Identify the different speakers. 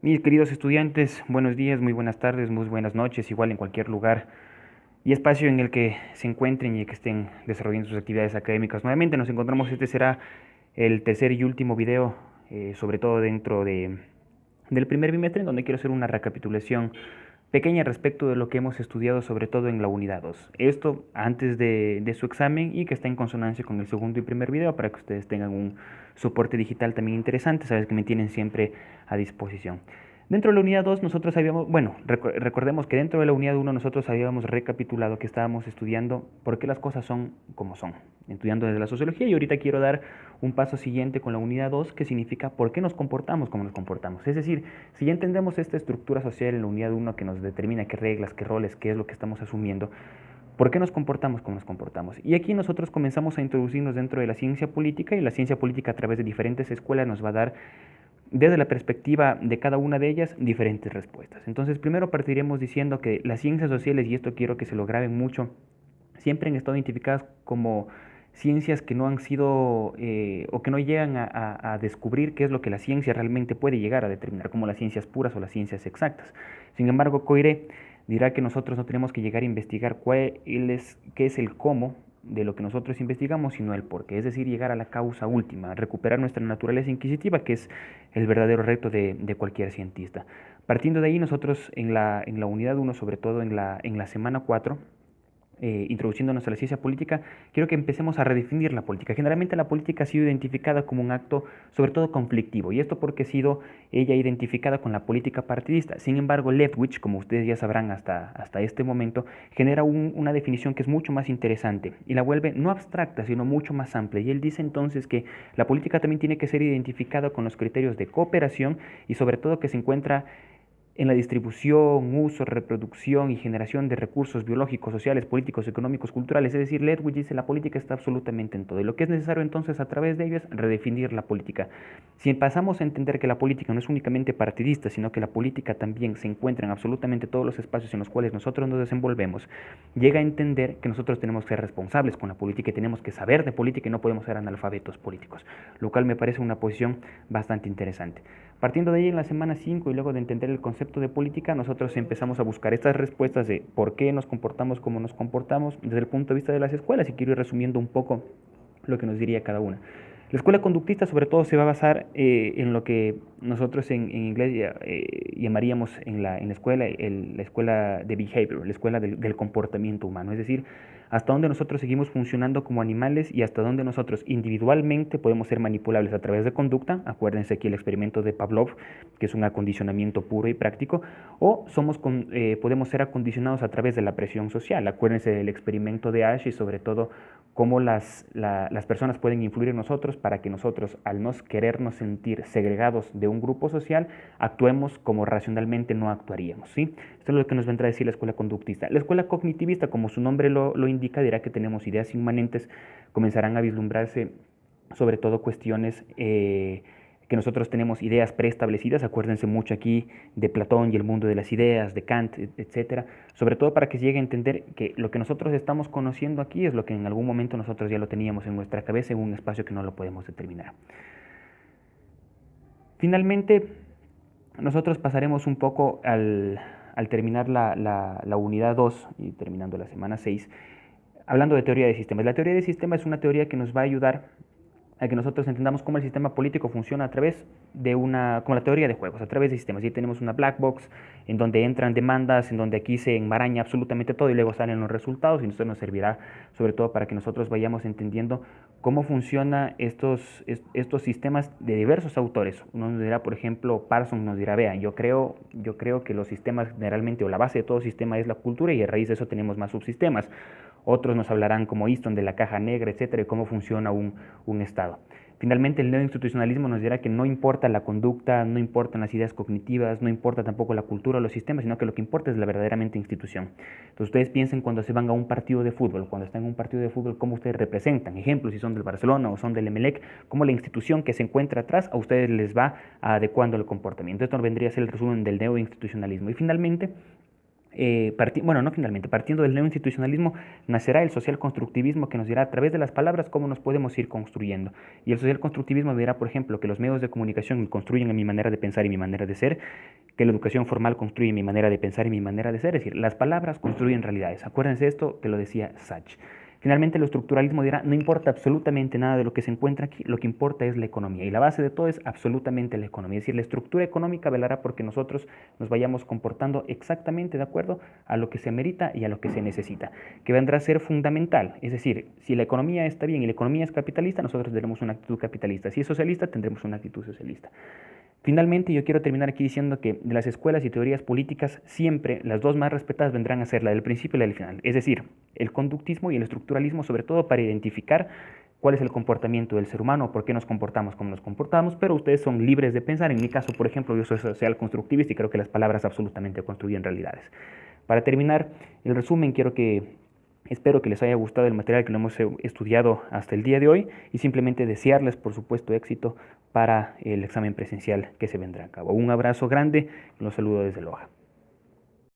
Speaker 1: Mis queridos estudiantes, buenos días, muy buenas tardes, muy buenas noches, igual en cualquier lugar y espacio en el que se encuentren y que estén desarrollando sus actividades académicas. Nuevamente nos encontramos, este será el tercer y último video, sobre todo del primer bimestre, en donde quiero hacer una recapitulación pequeña respecto de lo que hemos estudiado, sobre todo en la unidad 2. Esto antes de su examen y que está en consonancia con el segundo y primer video para que ustedes tengan un soporte digital también interesante. Sabes que me tienen siempre a disposición. Dentro de la unidad 2 nosotros habíamos, bueno, recordemos que dentro de la unidad 1 nosotros habíamos recapitulado que estábamos estudiando por qué las cosas son como son, estudiando desde la sociología, y ahorita quiero dar un paso siguiente con la unidad 2 que significa por qué nos comportamos como nos comportamos. Es decir, si ya entendemos esta estructura social en la unidad 1 que nos determina qué reglas, qué roles, qué es lo que estamos asumiendo, ¿por qué nos comportamos como nos comportamos? Y aquí nosotros comenzamos a introducirnos dentro de la ciencia política, y la ciencia política a través de diferentes escuelas nos va a dar, desde la perspectiva de cada una de ellas, diferentes respuestas. Entonces, primero partiremos diciendo que las ciencias sociales, y esto quiero que se lo graben mucho, siempre han estado identificadas como ciencias que no han sido o que no llegan a descubrir qué es lo que la ciencia realmente puede llegar a determinar, como las ciencias puras o las ciencias exactas. Sin embargo, Coiré dirá que nosotros no tenemos que llegar a investigar qué es el cómo de lo que nosotros investigamos, sino el por qué, es decir, llegar a la causa última, recuperar nuestra naturaleza inquisitiva, que es el verdadero reto de cualquier cientista. Partiendo de ahí, nosotros en la unidad 1, sobre todo en la semana 4, introduciéndonos a la ciencia política, quiero que empecemos a redefinir la política. Generalmente la política ha sido identificada como un acto sobre todo conflictivo, y esto porque ha sido ella identificada con la política partidista. Sin embargo, Lethwich, como ustedes ya sabrán hasta este momento, genera una definición que es mucho más interesante y la vuelve no abstracta, sino mucho más amplia. Y él dice entonces que la política también tiene que ser identificada con los criterios de cooperación, y sobre todo que se encuentra en la distribución, uso, reproducción y generación de recursos biológicos, sociales, políticos, económicos, culturales. Es decir, Ledwidge dice la política está absolutamente en todo. Y lo que es necesario entonces a través de ello es redefinir la política. Si pasamos a entender que la política no es únicamente partidista, sino que la política también se encuentra en absolutamente todos los espacios en los cuales nosotros nos desenvolvemos, llega a entender que nosotros tenemos que ser responsables con la política y tenemos que saber de política y no podemos ser analfabetos políticos, lo cual me parece una posición bastante interesante. Partiendo de ahí, en la semana 5 y luego de entender el concepto de política, nosotros empezamos a buscar estas respuestas de por qué nos comportamos como nos comportamos desde el punto de vista de las escuelas, y quiero ir resumiendo un poco lo que nos diría cada una. La escuela conductista sobre todo se va a basar en lo que nosotros en inglés llamaríamos en la escuela la escuela de behavior, la escuela del comportamiento humano, es decir, hasta dónde nosotros seguimos funcionando como animales y hasta dónde nosotros individualmente podemos ser manipulables a través de conducta. Acuérdense aquí el experimento de Pavlov, que es un acondicionamiento puro y práctico, o podemos ser acondicionados a través de la presión social. Acuérdense del experimento de Ash y sobre todo cómo las personas pueden influir en nosotros para que nosotros, al no querernos sentir segregados de un grupo social, actuemos como racionalmente no actuaríamos, ¿sí? Esto es lo que nos vendrá a decir la escuela conductista. La escuela cognitivista, como su nombre lo indica, dirá que tenemos ideas inmanentes, comenzarán a vislumbrarse sobre todo cuestiones que nosotros tenemos ideas preestablecidas. Acuérdense mucho aquí de Platón y el mundo de las ideas, de Kant, etcétera, sobre todo para que se llegue a entender que lo que nosotros estamos conociendo aquí es lo que en algún momento nosotros ya lo teníamos en nuestra cabeza en un espacio que no lo podemos determinar. Finalmente, nosotros pasaremos un poco al terminar la unidad 2 y terminando la semana 6, hablando de teoría de sistemas. La teoría de sistemas es una teoría que nos va a ayudar a que nosotros entendamos cómo el sistema político funciona a través como la teoría de juegos, a través de sistemas. Y tenemos una black box en donde entran demandas, en donde aquí se enmaraña absolutamente todo y luego salen los resultados, y esto nos servirá sobre todo para que nosotros vayamos entendiendo cómo funcionan estos sistemas de diversos autores. Uno nos dirá, por ejemplo, Parsons nos dirá, vean, yo creo que los sistemas generalmente, o la base de todo sistema es la cultura, y a raíz de eso tenemos más subsistemas. Otros nos hablarán como Easton de la caja negra, etcétera, y cómo funciona un Estado. Finalmente, el neoinstitucionalismo nos dirá que no importa la conducta, no importan las ideas cognitivas, no importa tampoco la cultura o los sistemas, sino que lo que importa es la verdaderamente institución. Entonces, ustedes piensen cuando se van a un partido de fútbol, cuando están en un partido de fútbol, cómo ustedes representan. Ejemplos, si son del Barcelona o son del Emelec, cómo la institución que se encuentra atrás a ustedes les va adecuando el comportamiento. Esto vendría a ser el resumen del neoinstitucionalismo. Y finalmente, partiendo del neoinstitucionalismo, nacerá el social constructivismo, que nos dirá a través de las palabras cómo nos podemos ir construyendo. Y el social constructivismo dirá, por ejemplo, que los medios de comunicación construyen mi manera de pensar y mi manera de ser, que la educación formal construye mi manera de pensar y mi manera de ser. Es decir, las palabras construyen realidades. Acuérdense esto, que lo decía Sachs. Finalmente, el estructuralismo dirá, no importa absolutamente nada de lo que se encuentra aquí, lo que importa es la economía. Y la base de todo es absolutamente la economía. Es decir, la estructura económica velará porque nosotros nos vayamos comportando exactamente de acuerdo a lo que se amerita y a lo que se necesita, que vendrá a ser fundamental. Es decir, si la economía está bien y la economía es capitalista, nosotros tendremos una actitud capitalista. Si es socialista, tendremos una actitud socialista. Finalmente, yo quiero terminar aquí diciendo que de las escuelas y teorías políticas, siempre las dos más respetadas vendrán a ser la del principio y la del final. Es decir, el conductismo y el estructuralismo, sobre todo para identificar cuál es el comportamiento del ser humano, por qué nos comportamos como nos comportamos, pero ustedes son libres de pensar. En mi caso, por ejemplo, yo soy social constructivista y creo que las palabras absolutamente construyen realidades. Para terminar el resumen, espero que les haya gustado el material que lo hemos estudiado hasta el día de hoy y simplemente desearles, por supuesto, éxito para el examen presencial que se vendrá a cabo. Un abrazo grande, los saludo desde Loja.